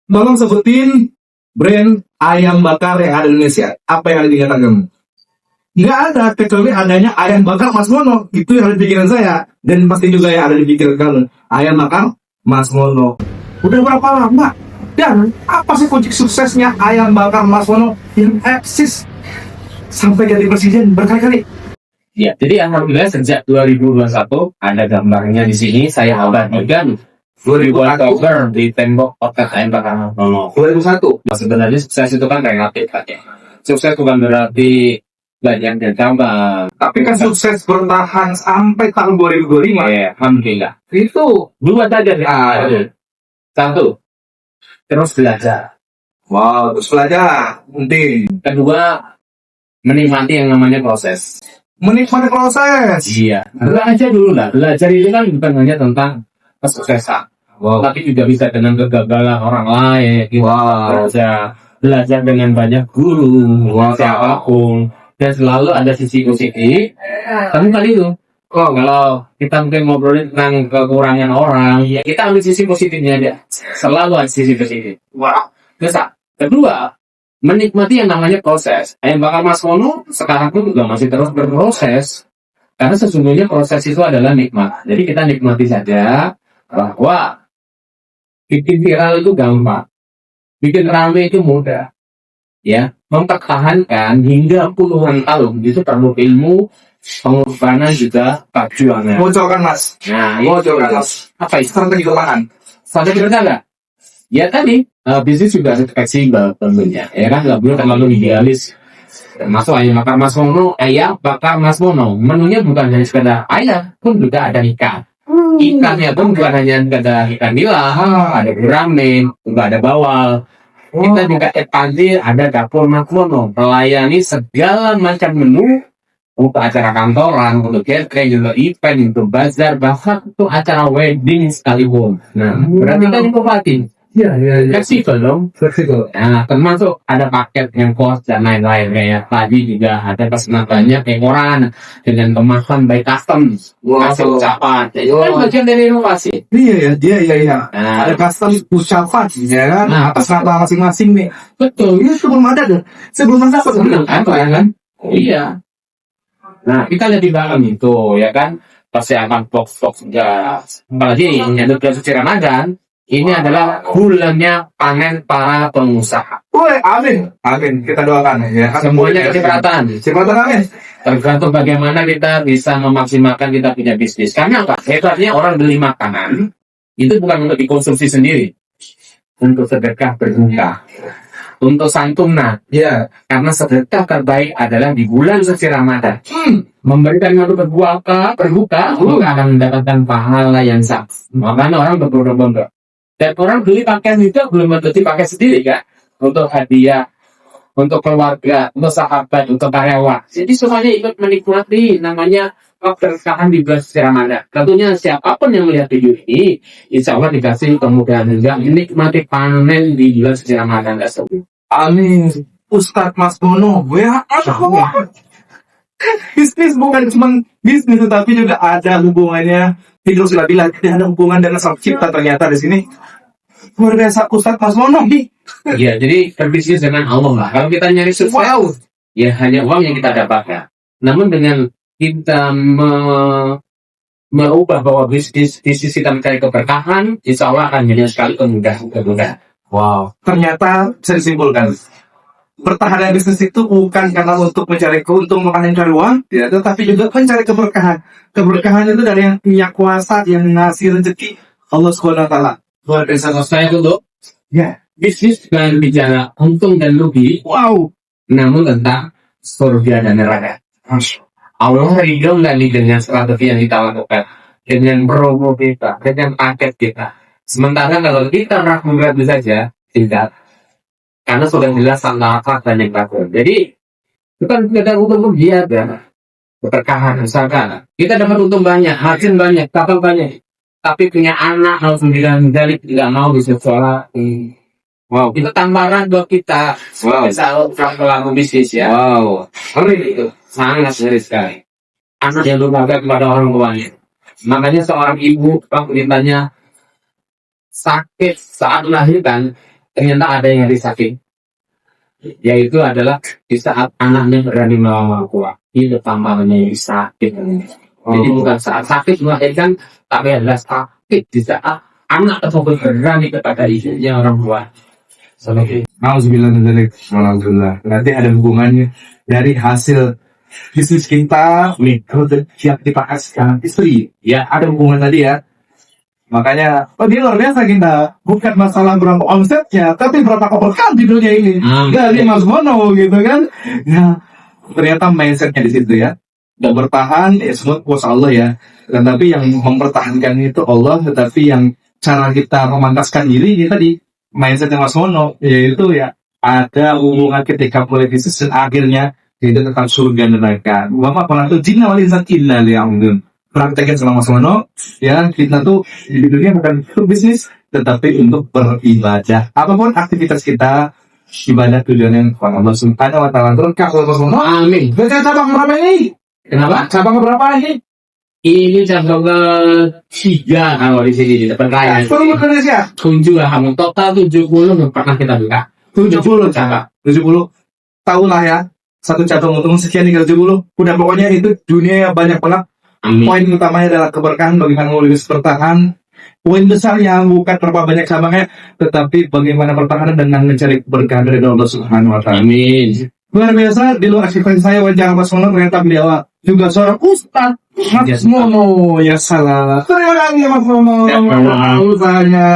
Tolong sebutin brand ayam bakar yang ada di Indonesia. Apa yang ada di ingatan kamu? Nggak ada, kecuali adanya ayam bakar Mas Mono. Itu yang ada di pikiran saya. Dan pasti juga yang ada di pikiran kamu. Ayam bakar Mas Mono. Udah berapa lama? Dan apa sih kunci suksesnya ayam bakar Mas Mono yang eksis sampai jadi presiden berkali-kali? Ya, jadi alhamdulillah sejak 2021 ada gambarnya di sini saya abadikan 2000 Oktober di tembok podcast ayam bakar Mas Mono. 2001. Nah, sebenarnya sukses itu kan relatif kan ya. Sukses bukan berarti banyak dan tambah. Tapi kan sukses bertahan sampai tahun 2025. Ya, alhamdulillah. Itu. Dua saja ya. Satu, terus belajar. Wow, terus belajar. Penting. Kedua, menikmati yang namanya proses. Menikmati proses. Iya. Belajar dulu lah. Belajar itu kan bukan hanya tentang kesuksesan. Wow. Tapi juga bisa dengan kegagalan orang lain. Wow. Belajar dengan banyak guru. Wow. Siapapun. Dan selalu ada sisi positif. Kamu kali itu. Oh, kalau kita mungkin ngobrolin tentang kekurangan orang, ya kita ambil sisi positifnya aja. Selalu ada sisi positif. Wow. Terus, kedua, menikmati yang namanya proses. Ayam bakar Mas Mono sekarang pun juga masih terus berproses. Karena sesungguhnya proses itu adalah nikmat. Jadi kita nikmati saja bahwa bikin viral itu gampang. Bikin rame itu mudah. Ya, mempertahankan hingga puluhan tahun itu perlu ilmu, pengorbanan juga perjuangan. Bocorkan Mas. Nah, Bocorkan Mas. apa itu? Strategi keuangan. Strategi bertanda? Ya tadi, bisnis juga harus fleksibel tentunya. Ya kan, nggak boleh terlalu idealis. Termasuk ayam bakar Mas Mono, menunya bukan hanya sekedar ayam, pun juga ada ikan. Ikannya pun bukan hanya sekedar ikan nila, ada gurame, juga ada bawal. Kita juga ekspansi, ada dapur Mas Mono, melayani segala macam menu untuk acara kantoran, untuk catering, untuk event, untuk bazar, bahkan untuk acara wedding sekalipun. Nah, berarti kan inovatif. Iya. Fleksibel dong. Fleksibel. Nah, termasuk ada paket yang kos dan lain-lain. Kayak tadi juga ada pesanan banyak ekoran dengan kemasan by custom. Wow. Kasih ucapan. Itu kan bagian dari inovasi. Iya. Nah, Ada custom ucapan, ya kan? Nah, Atas nama masing-masing nih. betul. Ini sebelum ada tuh. Sebelum ada apa Sebelum sebenarnya? apa ya kan? Oh, iya. Nah, kita lihat di belakang itu, ya kan? Persiapan box-box juga. Apalagi yang nyadut bulan suci Ramadan, ini adalah bulannya panen para pengusaha. Woi, amin. Kita doakan ya. Semuanya kecipratan. Cipratan amin. Tergantung bagaimana kita bisa memaksimalkan kita punya bisnis. Karena apa? Hebatnya orang beli makanan, itu bukan untuk dikonsumsi sendiri. Untuk sedekah berbuka. Untuk santunan. Iya. Karena sedekah terbaik adalah di bulan suci Ramadan. Memberikan untuk berbuka, maka akan mendapatkan pahala yang sah. Makanya orang berbondong-bondong. Dan orang beli pakaian itu belum tentu dipakai sendiri kan? Untuk hadiah, untuk keluarga, untuk sahabat, untuk karyawan. Jadi semuanya ikut menikmati namanya keberkahan di bulan suci Ramadan. Tentunya siapapun yang melihat video ini, insya Allah dikasih kemudahan juga menikmati panen di bulan suci Ramadan tersebut. Amin. Ustadz Mas Mono, ya bisnis bukan cuma bisnis, tetapi juga ada hubungannya. Hidup sudah bilang ada hubungan dengan sang cipta ternyata di sini. Luar biasa Ustadz Mas Mono nih. Ya, jadi berbisnis dengan Allah lah. Kalau kita nyari sukses, ya hanya uang yang kita dapatkan. Namun dengan kita merubah bahwa bisnis kita mencari keberkahan, insya Allah akan jadi sekali kemudahan. Wow. Ternyata bisa disimpulkan. Pertahanan bisnis itu bukan karena untuk mencari keuntungan, mencari uang, ya, tetapi juga mencari keberkahan. Keberkahan itu dari yang punya kuasa, yang ngasih rezeki Allah SWT. Luar biasa saya dulu. Ya. Bisnis bukan bicara untung dan rugi, Wow. namun tentang surga dan neraka. Allah ridho nggak nih dengan strategi yang kita lakukan, dengan promo kita, dengan paket kita. Sementara kalau kita ragu-ragu saja, tidak. Karena sudah jelas antara hak dan yang takut. Jadi, bukan sekedar untung rugi ya, keberkahan. Misalkan, kita dapat untung banyak, margin banyak, kapal banyak. Tapi punya anak, harus sembilan dari tidak mau bisa sekolah. Wow, itu tamparan buat kita. Wow. Misal pelaku bisnis ya. Wow. Ngeri itu, sangat ngeri sekali. Anak yang durhaka kepada orang tuanya. Makanya seorang ibu, ditanya sakit saat melahirkan, ternyata ada yang sakit, yaitu adalah di saat anaknya berani melawan Allah, itu tampaknya yang sakit. Jadi bukan saat sakit melahirkan, tapi adalah sakit di saat anak tersebut berani kepada ibunya orang tua. Seperti Alhamdulillah, alhamdulillah. Berarti ada hubungannya dari hasil bisnis kita, yang kita kasihkan istri. Ya, ada hubungan tadi ya. Makanya, dia luar biasa kita. Bukan masalah berapa omsetnya, tapi berapa keberkahan di dunia ini. Dari Mas Mono gitu kan. Ya, ternyata mindsetnya di situ ya. Dan bertahan, ya semua kuasa Allah ya. Dan tapi yang mempertahankan itu Allah, tetapi yang cara kita memantaskan diri ini tadi mindset Mas Mono, yaitu ya ada hubungan ketika mulai bisnis dan akhirnya itu tentang surga dan neraka. Bapak pernah tuh jinna wal insan illa liya'budun. Praktekin sama Mas Mono, ya kita tuh di dunia bukan untuk bisnis, tetapi untuk beribadah. Apapun aktivitas kita, ibadah tujuannya kepada Allah Subhanahu Wa Taala. Terus kalau Mas Mono, amin. berarti cabang berapa ini? Kenapa? Cabang berapa ini? Ini cabang ke-3 kalau di sini di depan raya. Seluruh Indonesia. 7 lah, kamu total 70 yang pernah kita buka. 70 cabang. 70. Tahu lah ya. Satu cabang untung sekian nih 70. Udah pokoknya itu dunia yang banyak banget. Amin. Poin utamanya adalah keberkahan bagaimana mau lebih bertahan. Poin besarnya bukan berapa banyak cabangnya, tetapi bagaimana pertahanan dan mencari keberkahan dari Allah Subhanahu Wa Taala. Amin. Luar biasa, di luar ekspektasi saya wajah Mas Mono ternyata beliau juga seorang ustaz. Mas Mono, ya salah. Terima kasih Mas Mono. Usahanya.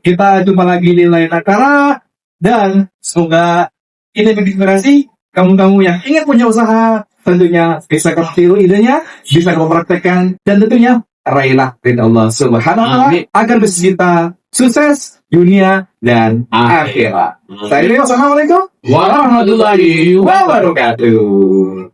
Kita jumpa lagi di lain acara dan semoga ini menginspirasi kamu-kamu yang ingin punya usaha, tentunya bisa ketiru idenya, bisa mempraktekkan, dan tentunya raihlah ridha Allah Subhanahu Wa Taala agar bisnis kita sukses dunia dan akhirat. Saya Assalamualaikum warahmatullahi wabarakatuh. wabarakatuh.